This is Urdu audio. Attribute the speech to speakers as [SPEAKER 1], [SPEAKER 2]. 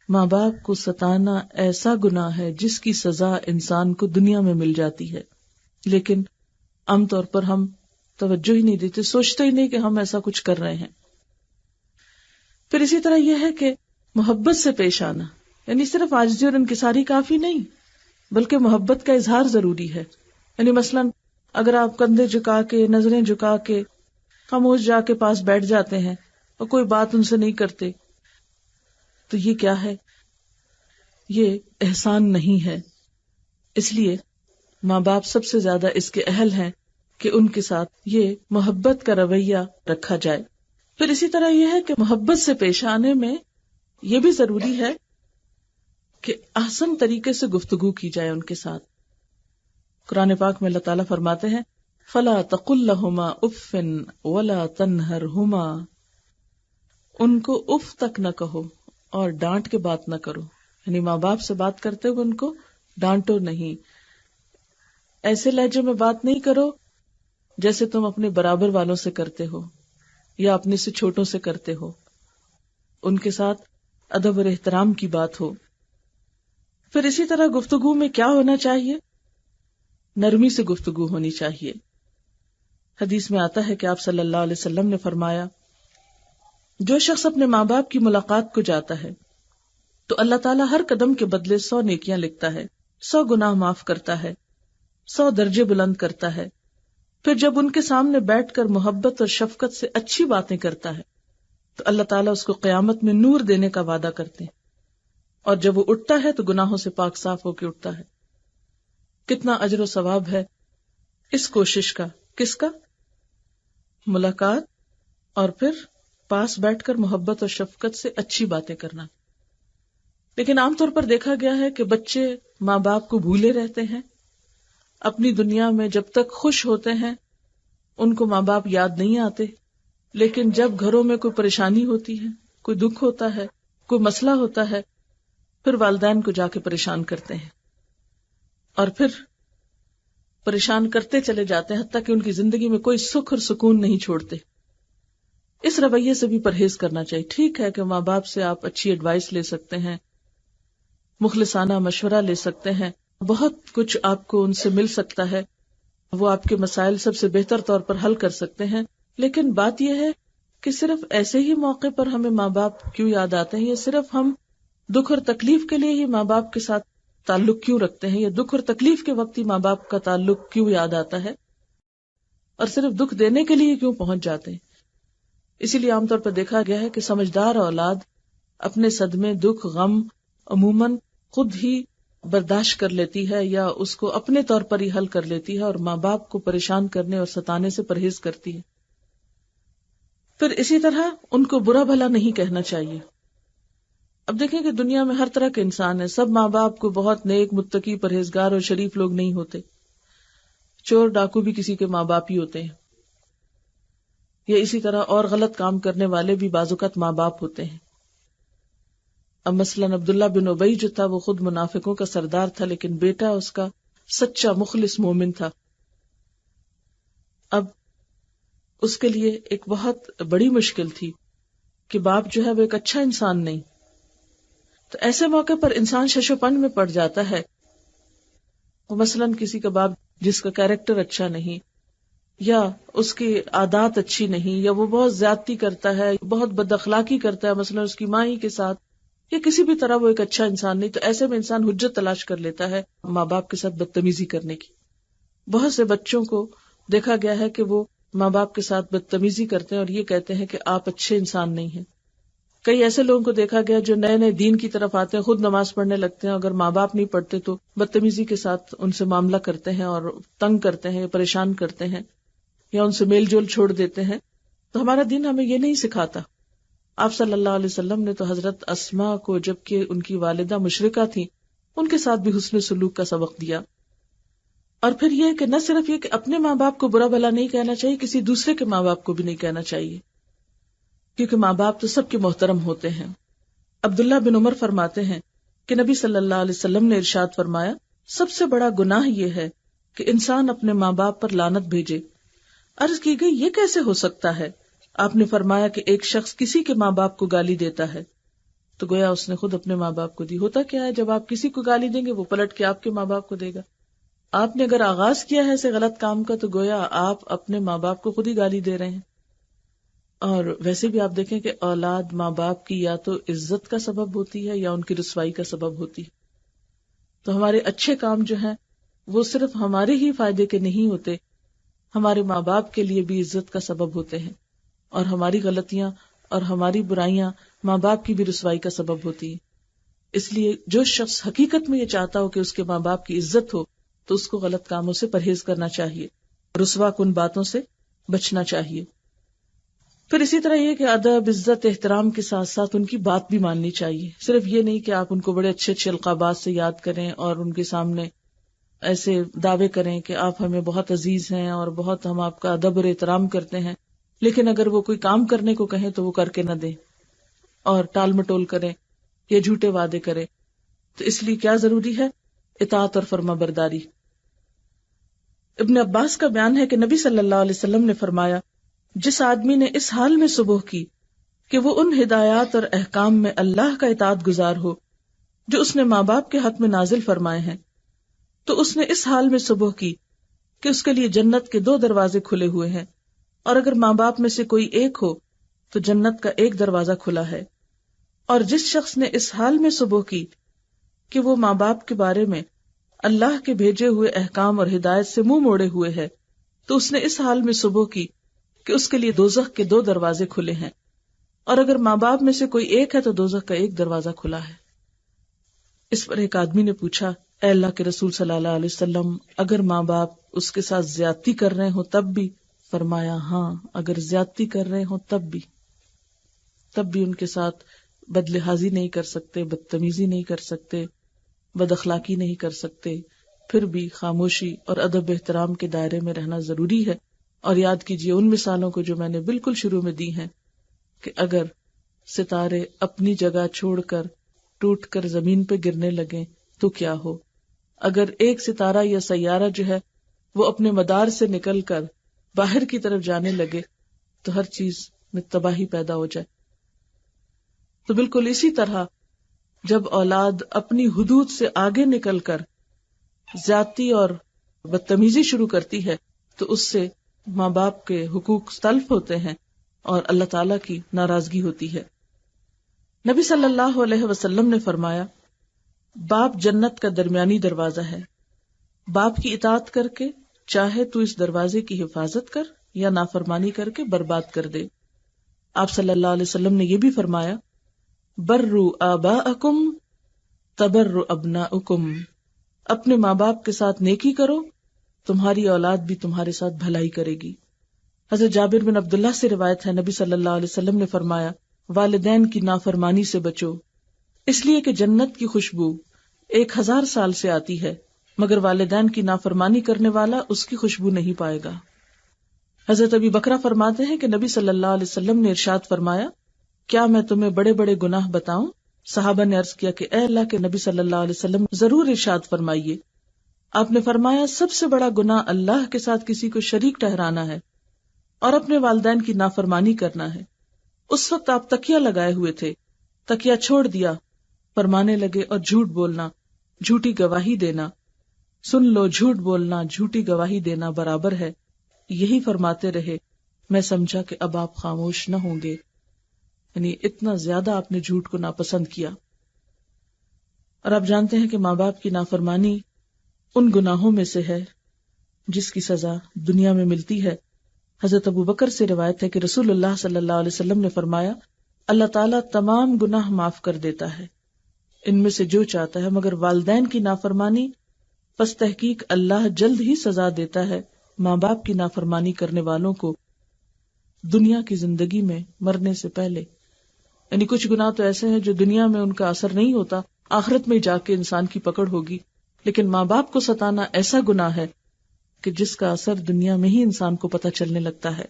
[SPEAKER 1] ماں باپ کو ستانا ایسا گناہ ہے جس کی سزا انسان کو دنیا میں مل جاتی ہے، لیکن عام طور پر ہم توجہ ہی نہیں دیتے، سوچتے ہی نہیں کہ ہم ایسا کچھ کر رہے ہیں۔ پھر اسی طرح یہ ہے کہ محبت سے پیش آنا، یعنی صرف عاجزی اور انکساری کافی نہیں، بلکہ محبت کا اظہار ضروری ہے۔ یعنی مثلاً اگر آپ کندھے جھکا کے، نظریں جھکا کے، خاموش جا کے پاس بیٹھ جاتے ہیں اور کوئی بات ان سے نہیں کرتے، تو یہ کیا ہے؟ یہ احسان نہیں ہے۔ اس لیے ماں باپ سب سے زیادہ اس کے اہل ہیں کہ ان کے ساتھ یہ محبت کا رویہ رکھا جائے۔ پھر اسی طرح یہ ہے کہ محبت سے پیش آنے میں یہ بھی ضروری ہے کہ احسن طریقے سے گفتگو کی جائے ان کے ساتھ۔ قرآن پاک میں اللہ تعالیٰ فرماتے ہیں فَلَا تَقُلْ لَهُمَا أُفٍّ وَلَا تَنْهَرْهُمَا، ان کو اف تک نہ کہو اور ڈانٹ کے بات نہ کرو، یعنی ماں باپ سے بات کرتے ہوئے ان کو ڈانٹو نہیں، ایسے لہجے میں بات نہیں کرو جیسے تم اپنے برابر والوں سے کرتے ہو یا اپنے سے چھوٹوں سے کرتے ہو، ان کے ساتھ ادب اور احترام کی بات ہو۔ پھر اسی طرح گفتگو میں کیا ہونا چاہیے؟ نرمی سے گفتگو ہونی چاہیے۔ حدیث میں آتا ہے کہ آپ صلی اللہ علیہ وسلم نے فرمایا جو شخص اپنے ماں باپ کی ملاقات کو جاتا ہے تو اللہ تعالیٰ ہر قدم کے بدلے 100 نیکیاں لکھتا ہے، 100 گناہ معاف کرتا ہے، 100 درجے بلند کرتا ہے۔ پھر جب ان کے سامنے بیٹھ کر محبت اور شفقت سے اچھی باتیں کرتا ہے تو اللہ تعالیٰ اس کو قیامت میں نور دینے کا وعدہ کرتے ہیں، اور جب وہ اٹھتا ہے تو گناہوں سے پاک صاف ہو کے اٹھتا ہے۔ کتنا اجر و ثواب ہے اس کوشش کا، کس کا؟ ملاقات اور پھر پاس بیٹھ کر محبت اور شفقت سے اچھی باتیں کرنا۔ لیکن عام طور پر دیکھا گیا ہے کہ بچے ماں باپ کو بھولے رہتے ہیں، اپنی دنیا میں جب تک خوش ہوتے ہیں ان کو ماں باپ یاد نہیں آتے، لیکن جب گھروں میں کوئی پریشانی ہوتی ہے، کوئی دکھ ہوتا ہے، کوئی مسئلہ ہوتا ہے، پھر والدین کو جا کے پریشان کرتے ہیں اور پھر پریشان کرتے چلے جاتے ہیں، حتیٰ کہ ان کی زندگی میں کوئی سکھ اور سکون نہیں چھوڑتے۔ اس رویے سے بھی پرہیز کرنا چاہیے۔ ٹھیک ہے کہ ماں باپ سے آپ اچھی ایڈوائس لے سکتے ہیں، مخلصانہ مشورہ لے سکتے ہیں، بہت کچھ آپ کو ان سے مل سکتا ہے، وہ آپ کے مسائل سب سے بہتر طور پر حل کر سکتے ہیں، لیکن بات یہ ہے کہ صرف ایسے ہی موقع پر ہمیں ماں باپ کیوں یاد آتے ہیں، یا صرف ہم دکھ اور تکلیف کے لیے ہی ماں باپ کے ساتھ تعلق کیوں رکھتے ہیں، یا دکھ اور تکلیف کے وقت ہی ماں باپ کا تعلق کیوں یاد آتا ہے، اور صرف دکھ دینے کے لیے کیوں پہنچ جاتے ہیں۔ اسی لیے عام طور پر دیکھا گیا ہے کہ سمجھدار اولاد اپنے صدمے، دکھ، غم عموماً خود ہی برداشت کر لیتی ہے یا اس کو اپنے طور پر ہی حل کر لیتی ہے، اور ماں باپ کو پریشان کرنے اور ستانے سے پرہیز کرتی ہے۔ پھر اسی طرح ان کو برا بھلا نہیں کہنا چاہیے۔ اب دیکھیں کہ دنیا میں ہر طرح کے انسان ہیں، سب ماں باپ کو بہت نیک، متقی، پرہیزگار اور شریف لوگ نہیں ہوتے، چور ڈاکو بھی کسی کے ماں باپ ہی ہوتے ہیں، یا اسی طرح اور غلط کام کرنے والے بھی بعض اوقات ماں باپ ہوتے ہیں۔ اب مثلاً عبداللہ بن ابی جو تھا وہ خود منافقوں کا سردار تھا، لیکن بیٹا اس کا سچا مخلص مومن تھا۔ اب اس کے لیے ایک بہت بڑی مشکل تھی کہ باپ جو ہے وہ ایک اچھا انسان نہیں، تو ایسے موقع پر انسان شش و پن میں پڑ جاتا ہے۔ مثلاً کسی کا باپ جس کا کیریکٹر اچھا نہیں، یا اس کی عادات اچھی نہیں، یا وہ بہت زیادتی کرتا ہے، بہت بد اخلاقی کرتا ہے، مثلاً اس کی ماں ہی کے ساتھ، یا کسی بھی طرح وہ ایک اچھا انسان نہیں، تو ایسے میں انسان حجت تلاش کر لیتا ہے ماں باپ کے ساتھ بدتمیزی کرنے کی۔ بہت سے بچوں کو دیکھا گیا ہے کہ وہ ماں باپ کے ساتھ بدتمیزی کرتے ہیں اور یہ کہتے ہیں کہ آپ اچھے انسان نہیں ہیں۔ کئی ایسے لوگوں کو دیکھا گیا جو نئے نئے دین کی طرف آتے ہیں، خود نماز پڑھنے لگتے ہیں، اگر ماں باپ نہیں پڑھتے تو بدتمیزی کے ساتھ ان سے معاملہ کرتے ہیں اور تنگ کرتے ہیں، پریشان کرتے ہیں، یا ان سے میل جول چھوڑ دیتے ہیں۔ تو ہمارا دین ہمیں یہ نہیں سکھاتا۔ آپ صلی اللہ علیہ وسلم نے تو حضرت اسماء کو، جبکہ ان کی والدہ مشرکہ تھی، ان کے ساتھ بھی حسن سلوک کا سبق دیا۔ اور پھر یہ کہ نہ صرف یہ کہ اپنے ماں باپ کو برا بھلا نہیں کہنا چاہیے، کسی دوسرے کے ماں باپ کو بھی نہیں کہنا چاہیے، کیونکہ ماں باپ تو سب کے محترم ہوتے ہیں۔ عبداللہ بن عمر فرماتے ہیں کہ نبی صلی اللہ علیہ وسلم نے ارشاد فرمایا، سب سے بڑا گناہ یہ ہے کہ انسان اپنے ماں باپ پر لعنت بھیجے۔ عرض کی گئی یہ کیسے ہو سکتا ہے؟ آپ نے فرمایا کہ ایک شخص کسی کے ماں باپ کو گالی دیتا ہے تو گویا اس نے خود اپنے ماں باپ کو دی. ہوتا کیا ہے، جب آپ کسی کو گالی دیں گے وہ پلٹ کے آپ کے ماں باپ کو دے گا. آپ نے اگر آغاز کیا ہے ایسے غلط کام کا تو گویا آپ اپنے ماں باپ کو خود ہی گالی دے رہے ہیں. اور ویسے بھی آپ دیکھیں کہ اولاد ماں باپ کی یا تو عزت کا سبب ہوتی ہے یا ان کی رسوائی کا سبب ہوتی ہے. تو ہمارے اچھے کام جو ہیں وہ صرف ہمارے ہی فائدے کے نہیں ہوتے، ہمارے ماں باپ کے لیے بھی عزت کا سبب ہوتے ہیں، اور ہماری غلطیاں اور ہماری برائیاں ماں باپ کی بھی رسوائی کا سبب ہوتی ہیں. اس لیے جو شخص حقیقت میں یہ چاہتا ہو کہ اس کے ماں باپ کی عزت ہو تو اس کو غلط کاموں سے پرہیز کرنا چاہیے، رسوا کن باتوں سے بچنا چاہیے. پھر اسی طرح یہ کہ ادب، عزت، احترام کے ساتھ ساتھ ان کی بات بھی ماننی چاہیے. صرف یہ نہیں کہ آپ ان کو بڑے اچھے اچھے القابات سے یاد کریں اور ان کے سامنے ایسے دعوے کریں کہ آپ ہمیں بہت عزیز ہیں اور بہت ہم آپ کا ادب اور احترام کرتے ہیں، لیکن اگر وہ کوئی کام کرنے کو کہیں تو وہ کر کے نہ دیں اور ٹال مٹول کریں یا جھوٹے وعدے کریں. تو اس لیے کیا ضروری ہے؟ اطاعت اور فرما برداری. ابن عباس کا بیان ہے کہ نبی صلی اللہ علیہ وسلم نے فرمایا، جس آدمی نے اس حال میں صبح کی کہ وہ ان ہدایات اور احکام میں اللہ کا اطاعت گزار ہو جو اس نے ماں باپ کے حق میں نازل فرمائے ہیں، تو اس نے اس حال میں صبح کی کہ اس کے لیے جنت کے 2 دروازے کھلے ہوئے ہیں، اور اگر ماں باپ میں سے کوئی ایک ہو تو جنت کا 1 دروازہ کھلا ہے. اور جس شخص نے اس حال میں صبح کی کہ وہ ماں باپ کے بارے میں اللہ کے بھیجے ہوئے احکام اور ہدایت سے منہ موڑے ہوئے ہے تو اس نے اس حال میں صبح کی کہ اس کے لیے دوزخ کے 2 دروازے کھلے ہیں، اور اگر ماں باپ میں سے کوئی ایک ہے تو دوزخ کا 1 دروازہ کھلا ہے. اس پر ایک آدمی نے پوچھا، اے اللہ کے رسول صلی اللہ علیہ وسلم، اگر ماں باپ اس کے ساتھ زیادتی کر رہے ہوں تب بھی؟ فرمایا، ہاں، اگر زیادتی کر رہے ہوں تب بھی ان کے ساتھ بدلحاظی نہیں کر سکتے، بدتمیزی نہیں کر سکتے، بد اخلاقی نہیں کر سکتے، پھر بھی خاموشی اور ادب احترام کے دائرے میں رہنا ضروری ہے. اور یاد کیجئے ان مثالوں کو جو میں نے بالکل شروع میں دی ہیں کہ اگر ستارے اپنی جگہ چھوڑ کر ٹوٹ کر زمین پہ گرنے لگیں تو کیا ہو. اگر ایک ستارہ یا سیارہ جو ہے وہ اپنے مدار سے نکل کر باہر کی طرف جانے لگے تو ہر چیز میں تباہی پیدا ہو جائے. تو بالکل اسی طرح جب اولاد اپنی حدود سے آگے نکل کر زیادتی اور بدتمیزی شروع کرتی ہے تو اس سے ماں باپ کے حقوق تلف ہوتے ہیں اور اللہ تعالیٰ کی ناراضگی ہوتی ہے. نبی صلی اللہ علیہ وسلم نے فرمایا، باپ جنت کا درمیانی دروازہ ہے، باپ کی اطاعت کر کے چاہے تو اس دروازے کی حفاظت کر یا نافرمانی کر کے برباد کر دے. آپ صلی اللہ علیہ وسلم نے یہ بھی فرمایا، بروا آباءکم تبر ابناؤکم، اپنے ماں باپ کے ساتھ نیکی کرو، تمہاری اولاد بھی تمہارے ساتھ بھلائی کرے گی. حضرت جابر بن عبداللہ سے روایت ہے، نبی صلی اللہ علیہ وسلم نے فرمایا، والدین کی نافرمانی سے بچو، اس لیے کہ جنت کی خوشبو 1000 سال سے آتی ہے، مگر والدین کی نافرمانی کرنے والا اس کی خوشبو نہیں پائے گا. حضرت ابی بکرہ فرماتے ہیں کہ نبی صلی اللہ علیہ وسلم نے ارشاد فرمایا، کیا میں تمہیں بڑے بڑے گناہ بتاؤں؟ صحابہ نے عرض کیا کہ اے اللہ کے نبی صلی اللہ علیہ وسلم، ضرور ارشاد فرمائیے. آپ نے فرمایا، سب سے بڑا گناہ اللہ کے ساتھ کسی کو شریک ٹھہرانا ہے اور اپنے والدین کی نافرمانی کرنا ہے. اس وقت آپ تکیہ لگائے ہوئے تھے، تکیہ چھوڑ دیا، فرمانے لگے، اور جھوٹ بولنا، جھوٹی گواہی دینا، سن لو، جھوٹ بولنا، جھوٹی گواہی دینا برابر ہے. یہی فرماتے رہے، میں سمجھا کہ اب آپ خاموش نہ ہوں گے. یعنی اتنا زیادہ آپ نے جھوٹ کو ناپسند کیا. اور آپ جانتے ہیں کہ ماں باپ کی نافرمانی ان گناہوں میں سے ہے جس کی سزا دنیا میں ملتی ہے. حضرت ابو بکر سے روایت ہے کہ رسول اللہ صلی اللہ علیہ وسلم نے فرمایا، اللہ تعالیٰ تمام گناہ معاف کر دیتا ہے ان میں سے جو چاہتا ہے، مگر والدین کی نافرمانی، پس تحقیق اللہ جلد ہی سزا دیتا ہے ماں باپ کی نافرمانی کرنے والوں کو دنیا کی زندگی میں مرنے سے پہلے. یعنی کچھ گناہ تو ایسے ہیں جو دنیا میں ان کا اثر نہیں ہوتا، آخرت میں جا کے انسان کی پکڑ ہوگی، لیکن ماں باپ کو ستانا ایسا گناہ ہے کہ جس کا اثر دنیا میں ہی انسان کو پتہ چلنے لگتا ہے.